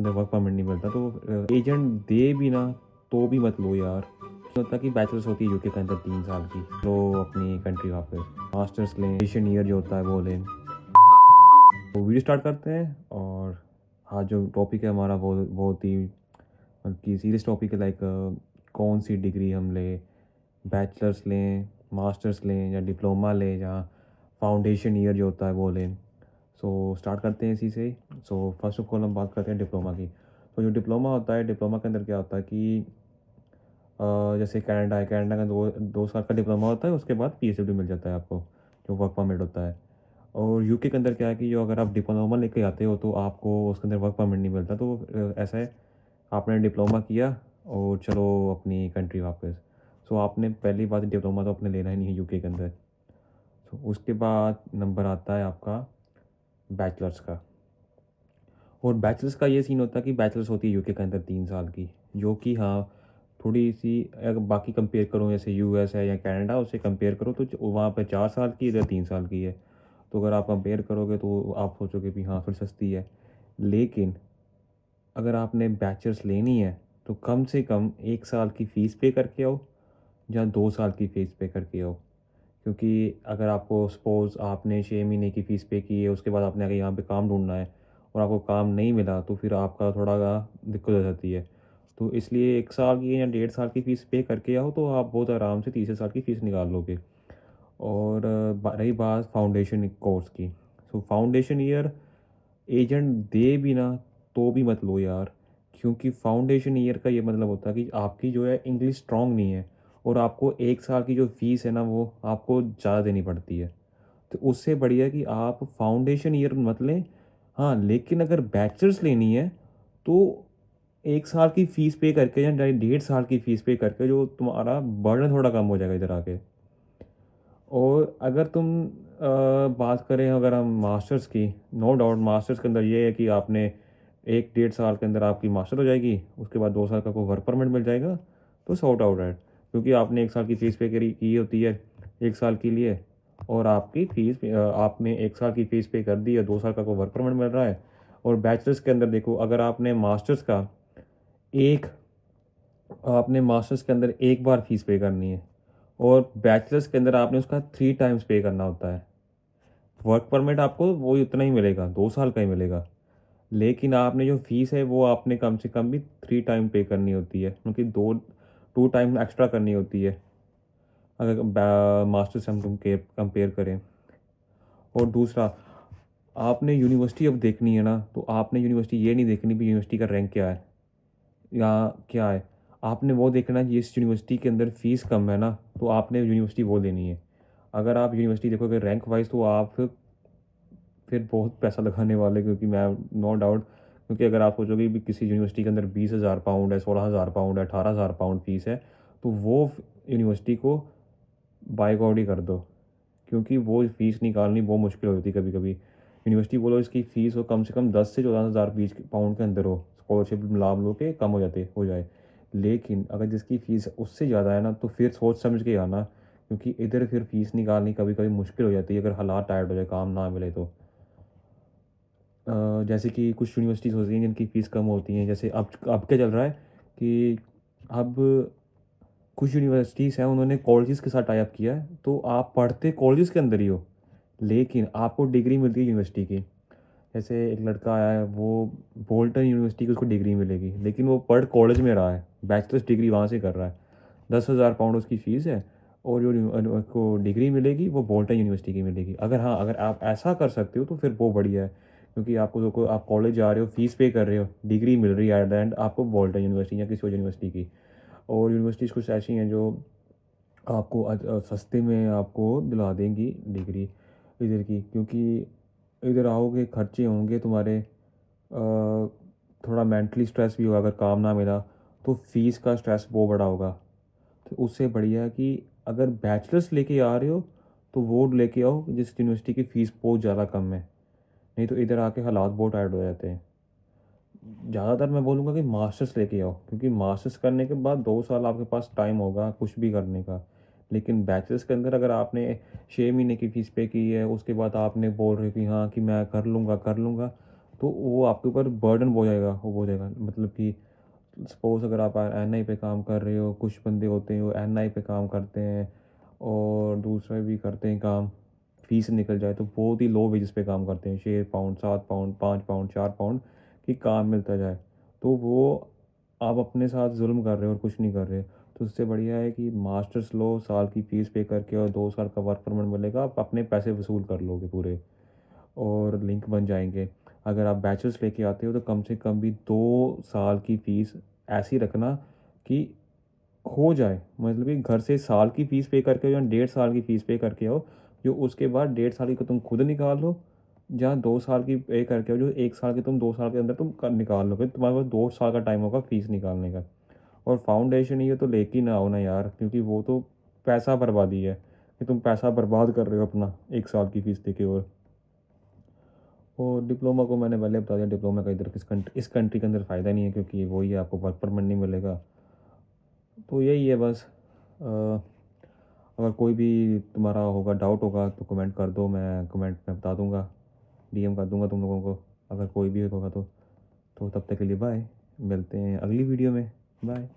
अंदर work permit नहीं मिलता, तो एजेंट दे भी ना तो भी मत लो यार। होता कि बैचलर्स होती है यूके के अंदर 3 साल की, लो अपनी कंट्री वापस, मास्टर्स लें, एशियन ईयर जो होता है वो लें। तो वीडियो स्टार्ट करते हैं। और आज जो टॉपिक है हमारा वो बहुत ही कि सीरियस टॉपिक है, लाइक कौन सी डिग्री हम लें, बैचलर्स लें, मास्टर्स लें या डिप्लोमा लें या फाउंडेशन ईयर जो होता है वो लें। सो स्टार्ट करते हैं इसी से। सो फर्स्ट ऑफ ऑल हम बात करते हैं डिप्लोमा की। तो जो डिप्लोमा होता है, डिप्लोमा के अंदर क्या होता है कि जैसे कनाडा है, कनाडा का 2 साल का डिप्लोमा होता है, उसके बाद पीएसडब्ल्यू मिल जाता है आपको, जो वर्क परमिट होता है। और यूके के अंदर क्या है कि जो अगर आप डिप्लोमा लेके आते हो तो आपको उसके अंदर वर्क परमिट नहीं मिलता। तो ऐसा है, आपने डिप्लोमा किया और चलो अपनी कंट्री वापस। सो आपने पहली बात, डिप्लोमा तो अपने लेना ही नहीं है यूके के अंदर। तो उसके बाद नंबर आता है आपका बैचलर्स का। और बैचलर्स का ये सीन होता है कि बैचलर्स होती है यूके के अंदर 3 साल की, जो कि हाँ थोड़ी सी अगर बाकी कंपेयर करो, जैसे यूएस है या कनाडा, उससे कंपेयर करो तो वहाँ पे 4 साल की, इधर 3 साल की है। तो अगर आप कंपेयर करोगे तो आप सोचोगे भी हाँ थोड़ी सस्ती है। लेकिन अगर आपने बैचलर्स लेनी है तो कम से कम 1 साल की फ़ीस पे करके आओ या 2 साल की फ़ीस पे करके आओ। क्योंकि अगर आपको सपोज़ आपने 6 महीने की फ़ीस पे की है, उसके बाद आपने अगर यहाँ पे काम ढूँढना है और आपको काम नहीं मिला, तो फिर आपका थोड़ा दिक्कत हो जाती है। तो इसलिए 1 साल की या 1.5 साल की फ़ीस पे करके आओ तो आप बहुत आराम से तीसरे साल की फ़ीस निकाल लोगे। और रही बात फाउंडेशन कोर्स की, तो फाउंडेशन ईयर एजेंट दे भी ना तो भी मत लो यार। क्योंकि फाउंडेशन ईयर का ये मतलब होता है कि आपकी जो है इंग्लिश स्ट्रांग नहीं है और आपको 1 साल की जो फ़ीस है ना वो आपको ज़्यादा देनी पड़ती है। तो उससे बढ़िया कि आप फाउंडेशन ईयर मत लें। हाँ, लेकिन अगर बैचलर्स लेनी है तो 1 साल की फ़ीस पे करके या 1.5 साल की फ़ीस पे करके जो तुम्हारा बर्डन थोड़ा कम हो जाएगा इधर आके। और अगर तुम बात करें अगर हम मास्टर्स की, नो डाउट मास्टर्स के अंदर ये है कि आपने 1 डेढ़ साल के अंदर आपकी मास्टर हो जाएगी, उसके बाद 2 साल का कोई वर्क परमिट मिल जाएगा, तो सॉर्ट आउट है। क्योंकि आपने 1 साल की फ़ीस पे करी की होती है 1 साल के लिए, और आपकी फ़ीस आपने 1 साल की फ़ीस पे कर दी है, 2 साल का कोई वर्क परमिट मिल रहा है। और बैचलर्स के अंदर देखो, अगर एक आपने मास्टर्स के अंदर एक बार फ़ीस पे करनी है और बैचलर्स के अंदर आपने उसका 3 टाइम्स पे करना होता है। वर्क परमिट आपको वही उतना ही मिलेगा, 2 साल का ही मिलेगा। लेकिन आपने जो फ़ीस है वो आपने कम से कम भी 3 टाइम पे करनी होती है, क्योंकि 2 टाइम एक्स्ट्रा करनी होती है अगर मास्टर्स से हम कंपेयर करें। और दूसरा, आपने यूनिवर्सिटी अब देखनी है ना, तो आपने यूनिवर्सिटी ये नहीं देखनी भी यूनिवर्सिटी का रैंक क्या है या क्या है। आपने वो देखना है जिस यूनिवर्सिटी के अंदर फ़ीस कम है ना, तो आपने यूनिवर्सिटी वो लेनी है। अगर आप यूनिवर्सिटी देखोगे रैंक वाइज़ तो आप फिर बहुत पैसा लगाने वाले, क्योंकि मैं नो डाउट, क्योंकि अगर आप सोचोगे भी किसी यूनिवर्सिटी के अंदर 20,000 पाउंड है, 16,000 पाउंड है, 18,000 पाउंड फ़ीस है, तो वो यूनिवर्सिटी को बायकॉट ही कर दो। क्योंकि वो फ़ीस निकालनी बहुत मुश्किल होती है कभी-कभी। यूनिवर्सिटी बोलो इसकी फ़ीस हो कम से कम 10 से 14,000 बीच पाउंड के अंदर हो, स्कॉलरशिप लाभ लो के कम हो जाए। लेकिन अगर जिसकी फ़ीस उससे ज़्यादा है ना, तो फिर सोच समझ के आना, क्योंकि इधर फिर फ़ीस निकालनी कभी-कभी मुश्किल हो जाती है अगर हालात टाइट हो जाए, काम ना मिले तो। जैसे कि कुछ यूनिवर्सिटीज़ होती हैं जिनकी फ़ीस कम होती हैं, जैसे अब क्या चल रहा है कि अब कुछ यूनिवर्सिटीज़ हैं उन्होंने कॉलेजेस के साथ टाई अप किया है, तो आप पढ़ते कॉलेजेस के अंदर ही हो, लेकिन आपको डिग्री मिलती है यूनिवर्सिटी की। जैसे एक लड़का आया है, वो बोल्टन यूनिवर्सिटी की उसको डिग्री मिलेगी, लेकिन वो पढ़ कॉलेज में रहा है, बैचलर्स डिग्री वहाँ से कर रहा है। 10,000 पाउंड उसकी फ़ीस है और जो उसको डिग्री मिलेगी वो बोल्टन यूनिवर्सिटी की मिलेगी। अगर हाँ, अगर आप ऐसा कर सकते हो तो फिर वो बढ़िया है, क्योंकि आपको देखो आप कॉलेज जा रहे हो, फ़ीस पे कर रहे हो, डिग्री मिल रही है एट द एंड आपको बोल्टन यूनिवर्सिटी या किसी और यूनिवर्सिटी की। और यूनिवर्सिटीज़ कुछ ऐसी हैं जो आपको सस्ते में आपको दिला देंगी डिग्री इधर की, क्योंकि इधर आओगे खर्चे होंगे तुम्हारे, थोड़ा मेंटली स्ट्रेस भी होगा अगर काम ना मिला, तो फीस का स्ट्रेस बहुत बड़ा होगा। तो उससे बढ़िया है कि अगर बैचलर्स लेके आ रहे हो तो वो लेके आओ जिस यूनिवर्सिटी की फ़ीस बहुत ज़्यादा कम है, नहीं तो इधर आके हालात बहुत टाइट हो जाते हैं। ज़्यादातर मैं बोलूँगा कि मास्टर्स लेके आओ, क्योंकि मास्टर्स करने के बाद 2 साल आपके पास टाइम होगा कुछ भी करने का। लेकिन बैचलर्स के अंदर अगर आपने 6 महीने की फ़ीस पे की है, उसके बाद आपने बोल रहे हो कि हाँ कि मैं कर लूँगा, तो वो आपके ऊपर बर्डन हो जाएगा मतलब कि सपोज़ अगर आप एनआई पे काम कर रहे हो, कुछ बंदे होते हैं वो एनआई पे काम करते हैं और दूसरे भी करते हैं काम, फ़ीस निकल जाए तो बहुत ही लो वेजेस पे काम करते हैं, 6 पाउंड, 7 पाउंड, 5 पाउंड, 4 पाउंड कि काम मिलता जाए। तो वो आप अपने साथ ज़ुल्म कर रहे हो और कुछ नहीं कर रहे। तो उससे बढ़िया है कि मास्टर्स लो, साल की फ़ीस पे करके और 2 साल का वर्क परमिट मिलेगा, आप अपने पैसे वसूल कर लोगे पूरे और लिंक बन जाएँगे। अगर आप बैचलर्स लेके आते हो तो कम से कम भी 2 साल की फ़ीस ऐसी रखना कि हो जाए। मतलब कि घर से साल की फ़ीस पे करके या 1.5 साल की फ़ीस पे करके आओ, जो उसके बाद 1.5 साल की को तुम खुद निकाल लो, जहाँ 2 साल की पे करके आओ, जो 1 साल की तुम 2 साल के अंदर तुम क निकाल लोगे। तुम्हारे पास 2 साल का टाइम होगा फ़ीस निकालने का। और फाउंडेशन ये तो लेके ही ना आओ ना यार, क्योंकि वो तो पैसा बर्बादी है, कि तुम पैसा बर्बाद कर रहे हो अपना 1 साल की फ़ीस देके और डिप्लोमा को मैंने पहले बता दिया, डिप्लोमा का इधर इस कंट्री के अंदर फ़ायदा नहीं है क्योंकि वही है, आपको वर्क परमिट नहीं मिलेगा। तो यही है बस। अगर कोई भी तुम्हारा होगा डाउट होगा तो कमेंट कर दो, मैं कमेंट में बता दूंगा, डीएम कर दूंगा तुम लोगों को, अगर कोई भी होगा तो तब तक के लिए बाय। मिलते हैं अगली वीडियो में। बाय।